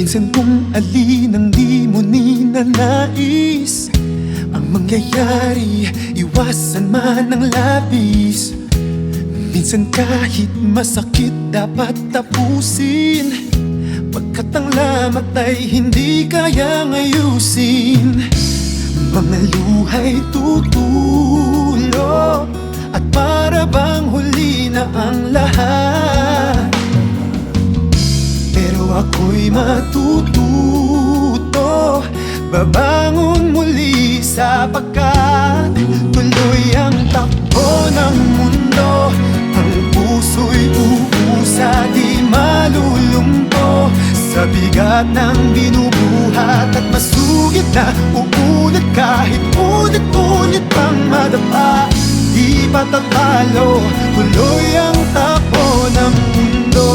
Minsan kung alin ang di mo ninanais ang mangyayari, iwasan man ng labis. Minsan kahit masakit dapat tapusin, pagkat ang lamat ay hindi kayang ayusin. Mga luha'y tutulo at para bang huli na ang lahat. Pero ako'y matututo, babangon muli sapagkat tuloy ang takbo ng mundo. Ang puso'y uusa, di malulumpo sa bigat ng binubuhat at masugid na uulit kahit ulit-ulit pang madapa. Di patatalo, tuloy ang takbo ng mundo.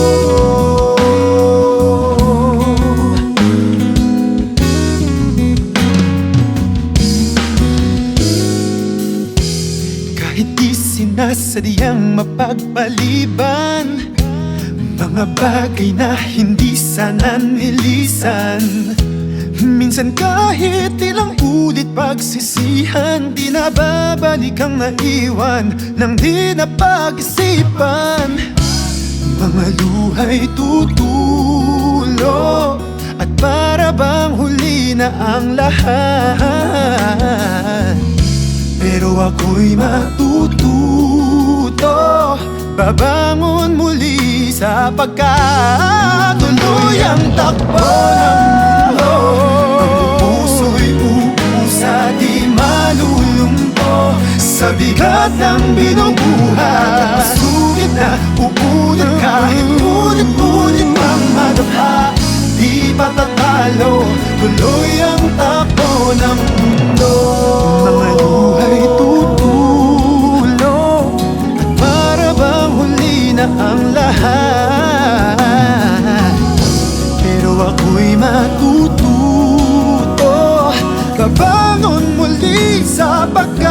Kahit di sinasadyang mapagpaliban mga bagay na hindi sana nilisan. Minsan kahit ilang ulit pagsisihan, di na babalik ang naiwan nang di na pag-isipan. Mga luha'y tutulo at para bang huli na ang lahat. Pero ako'y matututo, babangon muli sapagkat tuloy ang takbo ng mundo. Ang puso'y uusa, di malulumpo sa bigat ng binubuhat. Masugid na uulit kahit ulit-ulit pang madapa. Di patatalo, tuloy ang takbo ng mundo. Mga luha'y tutulo at para bang huli na ang lahat. Pero ako'y matututo, babangon muli sapagkat